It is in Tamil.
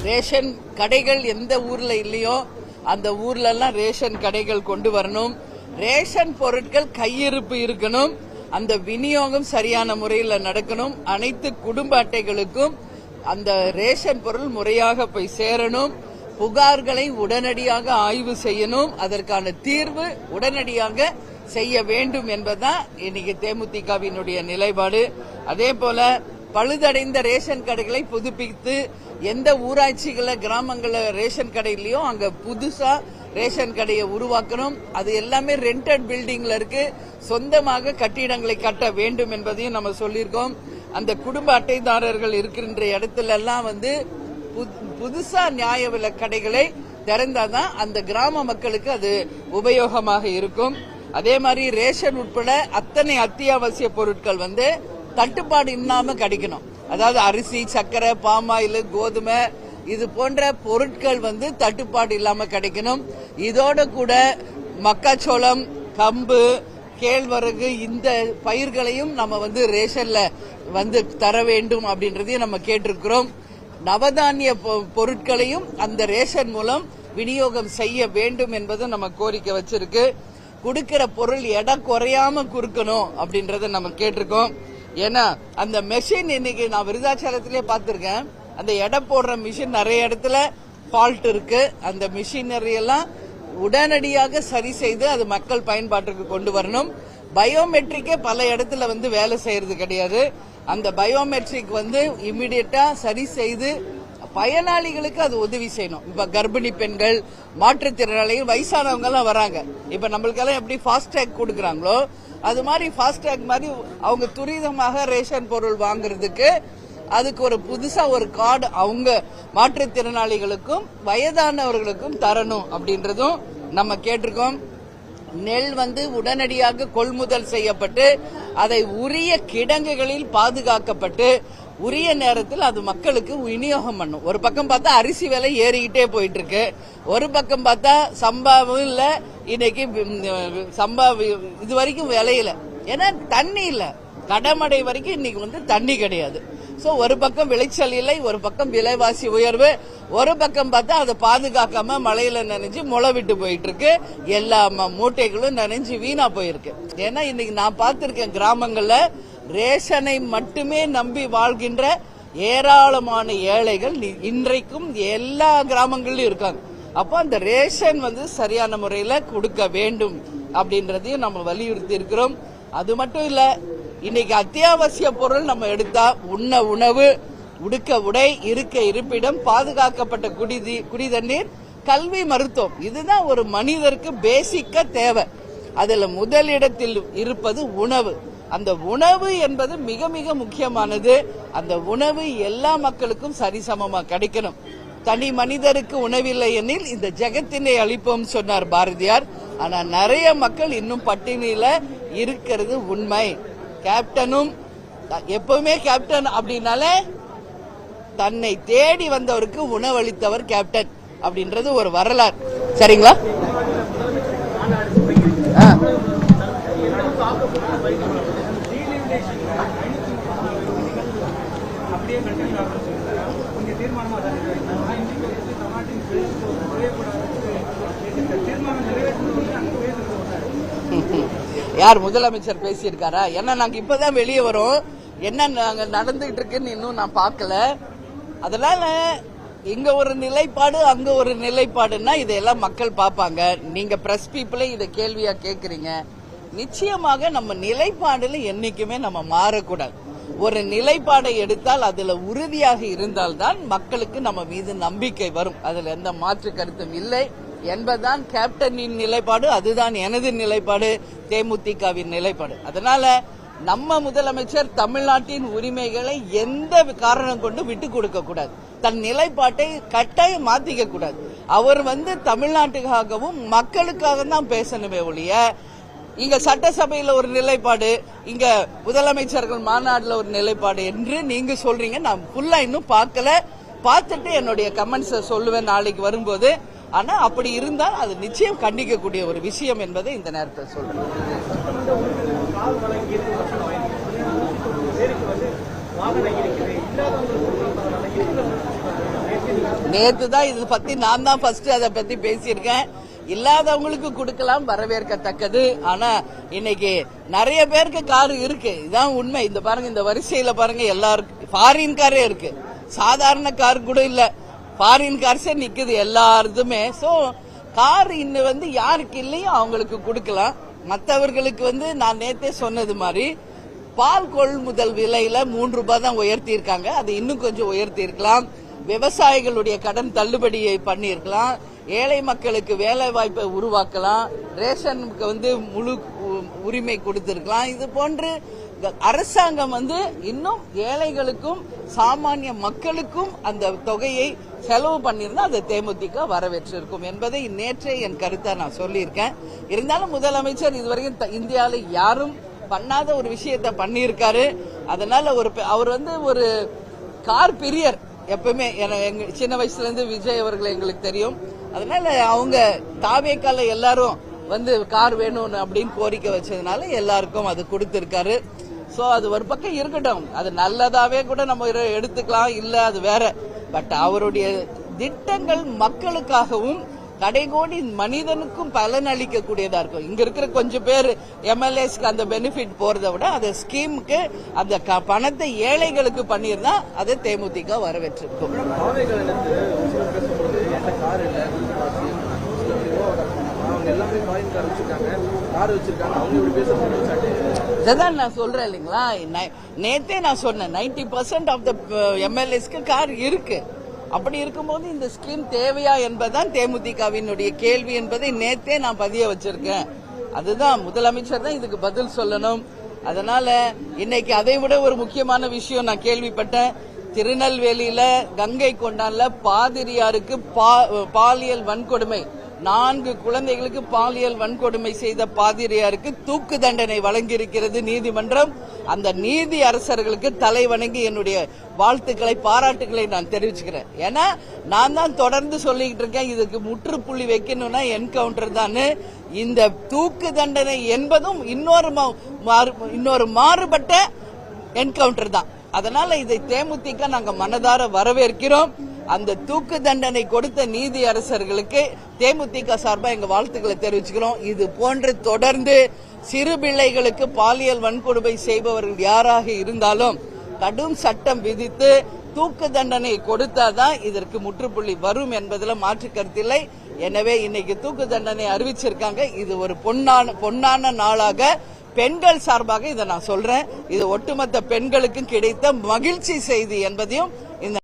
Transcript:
ரேஷன் கடைகள் எந்த ஊர்ல இல்லையோ அந்த ஊர்ல எல்லாம் ரேஷன் கடைகள் கொண்டு வரணும். ரேஷன் பொருட்கள் கையிருப்பு இருக்கணும். அந்த விநியோகம் சரியான முறையில் நடக்கணும். அனைத்து குடும்ப அட்டைகளுக்கும் அந்த ரேஷன் பொருள் முறையாக போய் சேரணும். புகார்களை உடனடியாக ஆய்வு செய்யணும். அதற்கான தீர்வு உடனடியாக செய்ய வேண்டும் என்பதுதான் இன்னைக்கு தேமுதிகவினுடைய நிலைப்பாடு. அதே போல பழுதடைந்த ரேஷன் கடைகளை புதுப்பித்து எந்த ஊராட்சிகள கிராமங்கள ரேஷன் கடையிலயோ அங்க புதுசா ரேஷன் கடையை உருவாக்கணும். அது எல்லாமே ரெண்டட் பில்டிங்ல இருக்கு. சொந்தமாக கட்டிடங்களை கட்ட வேண்டும் என்பதையும் நம்ம சொல்லியிருக்கோம். அந்த குடும்ப அட்டைதாரர்கள் இருக்கின்ற இடத்துல எல்லாம் புதுசா நியாய விலை கடைகளை திறந்தாதான் அந்த கிராம மக்களுக்கு அது உபயோகமாக இருக்கும். அதே மாதிரி ரேஷன் உட்பட அத்தனை அத்தியாவசிய பொருட்கள் தட்டுப்பாடு இல்லாம கிடைக்கணும். அதாவது அரிசி, சர்க்கரை, பாமாயில், கோதுமை இது போன்ற பொருட்கள் தட்டுப்பாடு இல்லாம கிடைக்கணும். இதோட கூட மக்காச்சோளம், கம்பு, கேழ்வரகு இந்த பயிர்களையும் நம்ம ரேஷன்ல தர வேண்டும் அப்படின்றதையும் நம்ம கேட்டிருக்கிறோம். நவதானிய பொருட்களையும் அந்த ரேஷன் மூலம் விநியோகம் செய்ய வேண்டும் என்பதை நம்ம கோரிக்கை வச்சிருக்கு. கொடுக்கிற பொருள் எடை குறையாம கொடுக்கணும் அப்படின்றத நம்ம கேட்டிருக்கோம். ஏன்னா அந்த மெஷின் இன்னைக்கு நான் விருதாச்சலத்திலே பார்த்திருக்கேன். அந்த எடை போடுற மிஷின் நிறைய இடத்துல ஃபால்ட் இருக்கு. அந்த மிஷினரி எல்லாம் உடனடியாக சரி செய்து அது மக்கள் பயன்பாட்டுக்கு கொண்டு வரணும். பயோமெட்ரிக்கே பல இடத்துல வேலை செய்யறது கிடையாது. அந்த பயோமெட்ரிக் இமிடியட்டா சரி செய்து பயனாளிகளுக்கு அது உதவி செய்யணும். இப்ப கர்ப்பிணி பெண்கள், மாற்றுத்திறனாளிகள், வயசானவங்க எல்லாம் வராங்க. இப்ப நம்மளுக்கெல்லாம் எப்படி ஃபாஸ்டேக் கொடுக்கறாங்களோ அது மாதிரி ஃபாஸ்டேக் மாதிரி அவங்க துரிதமாக ரேஷன் பொருள் வாங்குறதுக்கு அதுக்கு ஒரு புதுசா ஒரு கார்டு அவங்க மாற்றுத்திறனாளிகளுக்கும் வயதானவர்களுக்கும் தரணும் அப்படின்றதும் நம்ம கேட்டிருக்கோம். நெல் உடனடியாக கொள்முதல் செய்யப்பட்டு அதை உரிய கிடங்குகளில் பாதுகாக்கப்பட்டு உரிய நேரத்தில் அது மக்களுக்கு விநியோகம் பண்ணும். ஒரு பக்கம் பார்த்தா அரிசி விலை ஏறிக்கிட்டே போயிட்டு இருக்கு. ஒரு பக்கம் பார்த்தா சம்பாவும் இல்ல. இன்னைக்கு சம்பா இது வரைக்கும் விலையில, ஏன்னா தண்ணி இல்ல. கடமடை வரைக்கும் இன்னைக்கு தண்ணி கிடையாது. சோ ஒரு பக்கம் விளைச்சல் இல்லை, ஒரு பக்கம் விலைவாசி உயர்வு, ஒரு பக்கம் பார்த்தா அதை பாதுகாக்காம மழையில நனைஞ்சு முளை விட்டு போயிட்டு இருக்கு. எல்லா மூட்டைகளும் நனைஞ்சு வீணா போயிருக்கு. ஏன்னா இன்னைக்கு நான் பார்த்திருக்கேன் கிராமங்கள்ல ரேஷனை மட்டுமே நம்பி வாழ்கின்ற ஏராளமான ஏழைகள் இன்றைக்கும் எல்லா கிராமங்களிலும் இருக்காங்க. அப்போ அந்த ரேஷன் சரியான முறையில கொடுக்க வேண்டும் அப்படின்றதையும் நம்ம வலியுறுத்தி இருக்கிறோம். அது மட்டும் இல்ல, இன்னைக்கு அத்தியாவசிய பொருள் நம்ம எடுத்தா உண்ண உணவு, உடுக்க உடை, இருக்க இருப்பிடம், பாதுகாக்கப்பட்ட குடி தண்ணீர், கல்வி, மருத்துவம், இதுதான் ஒரு மனிதருக்கு பேசிக்கா தேவை. அதுல முதலிடத்தில் இருப்பது உணவு. அந்த உணவு என்பது மிக மிக முக்கியமானது. அந்த உணவு எல்லா மக்களுக்கும் சரிசமமா கிடைக்கணும். தனி மனிதருக்கு உணவில்லை எனில் இந்த ஜெகத்தினை அளிப்போம் சொன்னார் பாரதியார். ஆனா நிறைய மக்கள் இன்னும் பட்டினியில இருக்கிறது உண்மை. கேப்டனும் எப்பவுமே கேப்டன் அப்படின்னாலே தன்னை தேடி வந்தவருக்கு உணவளித்தவர் கேப்டன் அப்படின்றது ஒரு வரலாறு. சரிங்களா? யார் முதலமைச்சர் பேசியிருக்காரா? ஏன்னா நாங்க இப்பதான் வெளியே வரோம். என்ன நாங்க நடந்துகிட்டு இருக்குன்னு இன்னும் நான் பார்க்கல. அதனால இங்க ஒரு நிலைப்பாடு, அங்க ஒரு நிலைப்பாடுன்னா இதையெல்லாம் மக்கள் பார்ப்பாங்க. நீங்க பிரஸ் பீப்புளே இதை கேள்வியா கேக்குறீங்க. நிச்சயமாக நம்ம நிலைப்பாடுல என்னைக்குமே நம்ம மாறக்கூடாது. ஒரு நிலைப்பாடை எடுத்தால் அதுல உறுதியாக இருந்தால்தான் மக்களுக்கு நம்ம மீது நம்பிக்கை வரும். அதுல எந்த மாற்று கருத்தும் இல்லை என்பதுதான் கேப்டனின் நிலைப்பாடு. அதுதான் எனது நிலைப்பாடு, தேமுதிகவின் நிலைப்பாடு. அதனால நம்ம முதலமைச்சர் தமிழ்நாட்டின் உரிமைகளை எந்த காரணம் கொண்டு விட்டு கொடுக்க கூடாது. தன் நிலைப்பாட்டை கட்டாயம் மாத்திக்க கூடாது. அவர் தமிழ்நாட்டுக்காகவும் மக்களுக்காக தான் பேசணுமே ஒழிய இங்க சட்டசபையில ஒரு நிலைப்பாடு, இங்க முதலமைச்சர்கள் மாநாடுல ஒரு நிலைப்பாடு என்று நீங்க சொல்றீங்க. நான் ஃபுல்லா இன்னும் பார்க்கல. பார்த்துட்டு என்னுடைய கமெண்ட்ஸை சொல்லுவேன் நாளைக்கு வரும்போது. ஆனா அப்படி இருந்தால் அது நிச்சயம் கண்டிக்கக்கூடிய ஒரு விஷயம் என்பதை இந்த நேரத்தில் சொல்றேன். நேத்து தான் இது பத்தி நான் தான் ஃபர்ஸ்ட் அதை பத்தி பேசியிருக்கேன். இல்லாதவங்களுக்கு கொடுக்கலாம், வரவேற்கத்தக்கது. ஆனா இன்னைக்கு நிறைய பேருக்கு கார் இருக்கு, இதான் உண்மை. இந்த பாருங்க, இந்த வரிசையில பாருங்க, எல்லாருக்கும் ஃபாரின் காரே இருக்கு, சாதாரண கார் கூட இல்ல, ஃபாரின் கார்ஸே நிக்குது எல்லாருதுமே. சோ கார் இன்னும் யாருக்கு இல்லையோ அவங்களுக்கு கொடுக்கலாம். மற்றவர்களுக்கு நான் நேத்தே சொன்னது மாதிரி பால் கொள்முதல் விலையில 3 ரூபாய் தான் உயர்த்தி இருக்காங்க, அது இன்னும் கொஞ்சம் உயர்த்தி இருக்கலாம். விவசாயிகளுடைய கடன் தள்ளுபடியை பண்ணியிருக்கலாம், ஏழை மக்களுக்கு வேலை வாய்ப்பை உருவாக்கலாம், ரேஷனுக்கு முழு உரிமை கொடுத்திருக்கலாம். இது போன்று அரசாங்கம் இன்னும் ஏழைகளுக்கும் சாமானிய மக்களுக்கும் அந்த தொகையை செலவு பண்ணியிருந்தா அதை தேமுதிக வரவேற்றிருக்கும் என்பதை நேற்றே என் கருத்தை நான் சொல்லியிருக்கேன். இருந்தாலும் முதலமைச்சர் இதுவரைக்கும் இந்தியாவில் யாரும் பண்ணாத ஒரு விஷயத்தை பண்ணியிருக்காரு. அதனால அவர் ஒரு கார் பிரியர். எப்பவுமே சின்ன வயசுல இருந்து விஜய் அவர்கள் எங்களுக்கு தெரியும். அதனால அவங்க தாவேக்கால எல்லாரும் கார் வேணும் அப்படின்னு கோரிக்கை வச்சதுனால எல்லாருக்கும் அது கொடுத்திருக்காரு. சோ அது ஒரு பக்கம் இருக்கட்டும், அது நல்லதாவே கூட நம்ம எடுத்துக்கலாம், இல்ல அது வேற. பட் அவருடைய திட்டங்கள் மக்களுக்காகவும் கடைகோடி மனிதனுக்கும் பலன் அளிக்கக்கூடியதா இருக்கும். இங்க இருக்கிற கொஞ்சம் பேர் எம்எல்ஏஸ்க்கு அந்த பெனிஃபிட் போறதை விட அந்த ஸ்கீமுக்கு அந்த பணத்தை ஏழைகளுக்கு பண்ணிருந்தா அதை தேமுதிக வரவேற்றிருக்கும். இதான் நான் சொல்றேன் இல்லைங்களா, நேத்தே நான் சொன்னேன் 90% ஆஃப் த எம்எல்ஏஸ்க்கு கார் இருக்கு. அப்படி இருக்கும்போது இந்த ஸ்கீம் தேவையா என்பதுதான் தேமுதிகவினுடைய கேள்வி என்பதை நேத்தே நான் பதிய வச்சிருக்கேன். அதுதான் முதலமைச்சர் தான் இதுக்கு பதில் சொல்லணும். அதனால இன்னைக்கு அதை விட ஒரு முக்கியமான விஷயம் நான் கேள்விப்பட்டேன். திருநெல்வேலியில கங்கை கொண்டான்ல பாதிரியாருக்கு பாலியல் வன்கொடுமை, 4 குழந்தைகளுக்கு பாலியல் வன்கொடுமை செய்த பாதிரியாருக்கு தூக்கு தண்டனை வழங்கியிருக்கிறது நீதிமன்றம். அந்த நீதி அரசர்களுக்கு தலை வணங்கி என்னுடைய வாழ்த்துக்களை, பாராட்டுகளை நான் தெரிவிச்சுக்கிறேன். ஏன்னா நான் தான் தொடர்ந்து சொல்லிக்கிட்டு இருக்கேன், இதுக்கு முற்றுப்புள்ளி வைக்கணும்னா என்கவுண்டர் தான். இந்த தூக்கு தண்டனை என்பதும் இன்னொரு மாறுபட்ட என்கவுண்டர் தான். அதனால இதை தேமுதிக நாங்க மனதார வரவேற்கிறோம். அந்த தூக்கு தண்டனை கொடுத்த நீதி அரசர்களுக்கு தேமுதிக சார்பா எங்க வாழ்த்துக்களை தெரிவிச்சுக்கிறோம். இது போன்று தொடர்ந்து சிறு பிள்ளைகளுக்கு பாலியல் வன்கொடுமை செய்பவர்கள் யாராக இருந்தாலும் கடும் சட்டம் விதித்து தூக்கு தண்டனை கொடுத்தாதான் இதற்கு முற்றுப்புள்ளி வரும் என்பதில் மாற்று கருத்தில்லை. எனவே இன்னைக்கு தூக்கு தண்டனை அறிவிச்சிருக்காங்க. இது ஒரு பொன்னான நாளாக பெண்கள் சார்பாக இதை நான் சொல்றேன். இது ஒட்டுமொத்த பெண்களுக்கும் கிடைத்த மகிழ்ச்சி செய்தி என்பதையும்